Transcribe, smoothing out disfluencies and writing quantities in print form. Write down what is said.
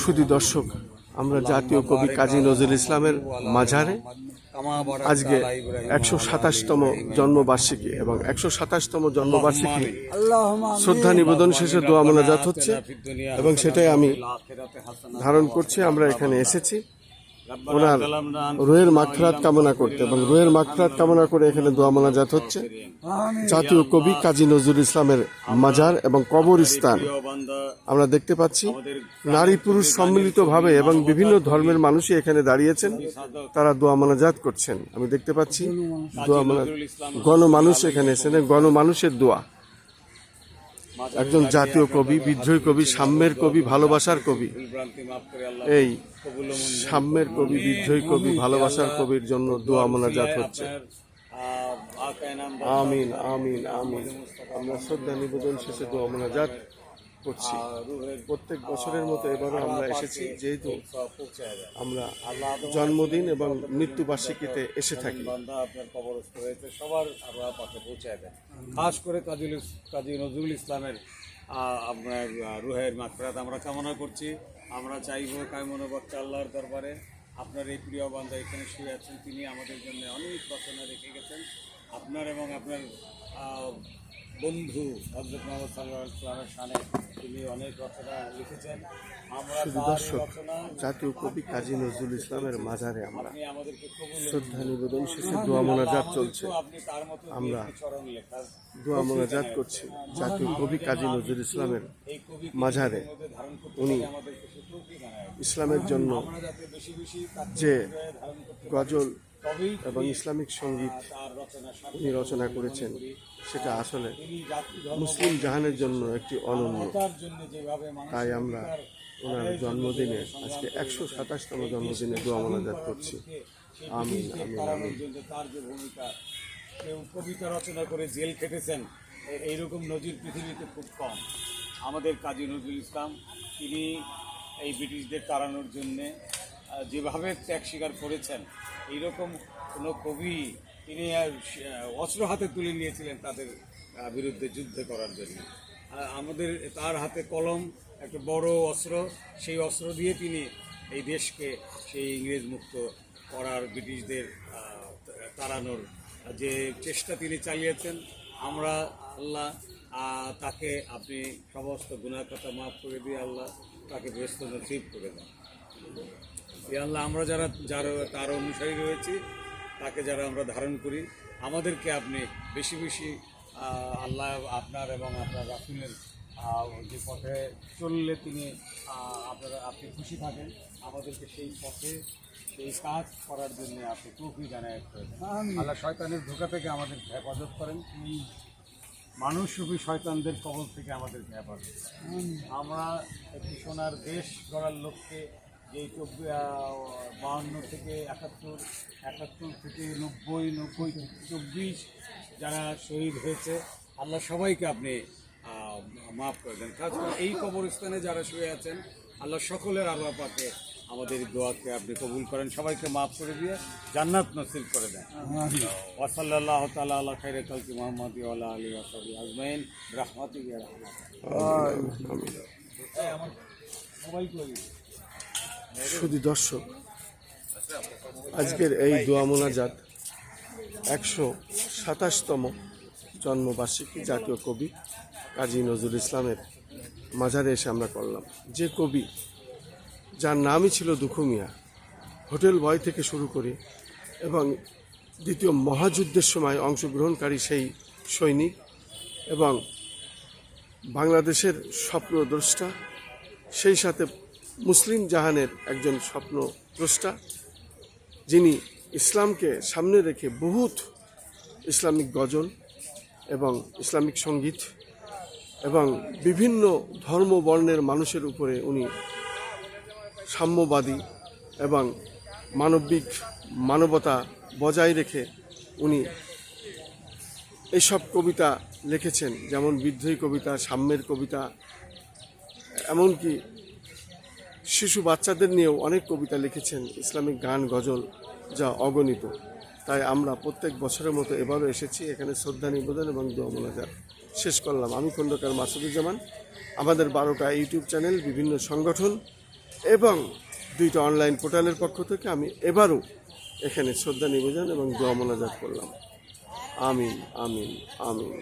সুধী দর্শক, আমরা জাতীয় কবি কাজী নজরুল ইসলামের মাজারে আজকে ১২৭তম জন্মবার্ষিকী এবং ১২৭তম জন্মবার্ষিকী শ্রদ্ধা নিবেদন শেষে দোয়া মোনাজাত হচ্ছে এবং সেটাই আমি ধারণ করছি। আমরা এখানে এসেছি ওনার রুহের মাগফিরাত কামনা করতে এবং রুহের মাগফিরাত কামনা করে এখানে দোয়া মোনাজাত হচ্ছে। জাতীয় কবি কাজী নজরুল ইসলামের মাজার এবং কবরস্থান আমরা দেখতে পাচ্ছি। নারী পুরুষ সম্মিলিতভাবে এবং বিভিন্ন ধর্মের মানুষই এখানে দাঁড়িয়েছেন, তারা দোয়া মোনাজাত করছেন। আমি দেখতে পাচ্ছি দোয়া গণমানুষ এখানে এসেছেন, গণমানুষের দোয়া। একজন জাতীয় কবি, বিদ্রোহী কবি, সাম্যের কবি, ভালোবাসার কবি, এই সাম্যের কবি, বিদ্রোহী কবি, ভালোবাসার কবির জন্য দোয়া মোনাজাত হচ্ছে। আমিন আমিন আমিন। আমরা শ্রদ্ধা নিবেদন শেষে দোয়া মোনাজাত করছি। প্রত্যেক বছরের মতো এবারও আমরা এসেছি, যেহেতু আমরা জন্মদিন এবং মৃত্যুবার্ষিকীতে এসে থাকি। সবার পাশে পৌঁছায় দেন, খাস করে কাজী নজরুল ইসলামের আপনার রুহের মাগফিরাত আমরা কামনা করছি। আমরা চাইব কায়মনোবাক্য আল্লাহর দরবারে আপনার এই প্রিয় বান্দা এখানে শুয়ে আছেন, তিনি আমাদের জন্য অনেক রচনা রেখে গেছেন। আপনার এবং আপনার বন্ধু হযরত মুহাম্মদ সাল্লাল্লাহু আলাইহি ওয়াসাল্লামের শানে তিনি অনেক রচনা লিখেছেন। আমরা জাতীয় কবি কাজী নজরুল ইসলামের মাজারে আমরা শ্রদ্ধা নিবেদন শেষে দোয়া মোনাজাত চলছে। আমরা দোয়া মোনাজাত করছি জাতীয় কবি কাজী নজরুল ইসলামের মাজারে। উনি ইসলামের জন্য যে গজল এবং ইসলামিক সঙ্গীত উনি রচনা করেছেন, সেটা আসলে মুসলিম জাহানের জন্য একটি অনন্য। তাই আমরা ওনার জন্মদিনে আজকে ১২৭তম জন্মদিনে দোয়া মোনাজাত করছি। আমিন আমিন আমিন। তার যে ভূমিকা, কেউ কবিতা রচনা করে জেল খেটেছেন, এইরকম নজির পৃথিবীতে খুব কম। আমাদের কাজী নজরুল ইসলাম তিনি এই ব্রিটিশদের তাড়ানোর জন্যে যেভাবে ত্যাগ স্বীকার করেছেন, এইরকম কোনো কবি তিনি অস্ত্র হাতে তুলে নিয়েছিলেন তাদের বিরুদ্ধে যুদ্ধ করার জন্য। আমাদের তার হাতে কলম একটা বড় অস্ত্র, সেই অস্ত্র দিয়ে তিনি এই দেশকে সেই ইংরেজ মুক্ত করার, ব্রিটিশদের তাড়ানোর যে চেষ্টা তিনি চালিয়েছেন। আমরা আল্লাহ তাকে আপনি সমস্ত গুনাহ কথা মাফ করে দিয়ে আল্লাহ তাকে বেহেশত নসিব করে দেন। আল্লাহ আমরা যারা তার অনুসারী রয়েছি, তাকে যারা আমরা ধারণ করি, আমাদেরকে আপনি বেশি বেশি আল্লাহ আপনার এবং আপনার রাসূলের যে পথে চললে তিনি আপনি খুশি থাকেন, আমাদেরকে সেই পথে সেই কাজ করার জন্য আপনি তৌফিক এনায়েত করেন। আল্লাহ শয়তানের ধোঁকা থেকে আমাদের হেফাজত করেন, মানুষরূপী শয়তানদের কবল থেকে আমাদের হেফাজত করেন। আমরা একটি সোনার দেশ গড়ার লক্ষ্যে যে 52 থেকে 71, 71 থেকে 90, 90 24 যারা শহীদ হয়েছে, আল্লাহ সবাইকে আপনি মাফ করে দেন। কাজ করে এই কবরস্থানে যারা শুয়ে আছেন, আল্লাহ সকলের আল্লাহ পাকে আমাদের দোয়াকে আপনি কবুল করেন, সবাইকে মাফ করে দিয়ে জান্নাত নসিব করে দেন। ওয়া সাল্লাল্লাহু তাআলা আলা খায়রি খালকি মুহাম্মাদ ওয়া আলা আলিহি ওয়া সাহবিহি আজমাইন বিরহমাতিহি ইয়া আমিন। সুধী দর্শক, আজকের এই দোয়া মোনাজাত ১২৭তম জন্মবার্ষিকী জাতীয় কবি কাজী নজরুল ইসলামের মাজারে এসে আমরা করলাম। যে কবি, যার নামই ছিল দুখু মিয়া, হোটেল বয় থেকে শুরু করে এবং দ্বিতীয় মহাযুদ্ধের সময় অংশগ্রহণকারী সেই সৈনিক এবং বাংলাদেশের স্বপ্নদ্রষ্টা, সেই সাথে মুসলিম জাহানের একজন স্বপ্নদ্রষ্টা, যিনি ইসলামকে সামনে রেখে বহুত ইসলামিক গজল এবং ইসলামিক সঙ্গীত এবং বিভিন্ন ধর্ম বর্ণের মানুষের উপরে উনি সাম্যবাদী এবং মানবতা বজায় রেখে উনি এইসব কবিতা লিখেছেন, যেমন বিদ্রোহী কবিতা, সাম্যের কবিতা, এমনকি শিশু বাচ্চাদের নিয়েও অনেক কবিতা লিখেছেন, ইসলামিক গান গজল যা অগণিত। তাই আমরা প্রত্যেক বছরের মতো এবারও এসেছি এখানে শ্রদ্ধা নিবেদন এবং দোয়া মোনাজাত। শেষ করলাম। আমি খন্দকার মাসুদুজ্জামান। আমাদের 12টা ইউটিউব চ্যানেল, বিভিন্ন সংগঠন এবং 2টা অনলাইন পোর্টালের পক্ষ থেকে আমি এবারও এখানে শ্রদ্ধা নিবেদন এবং দোয়া মোনাজাত করলাম। আমিন আমিন আমিন।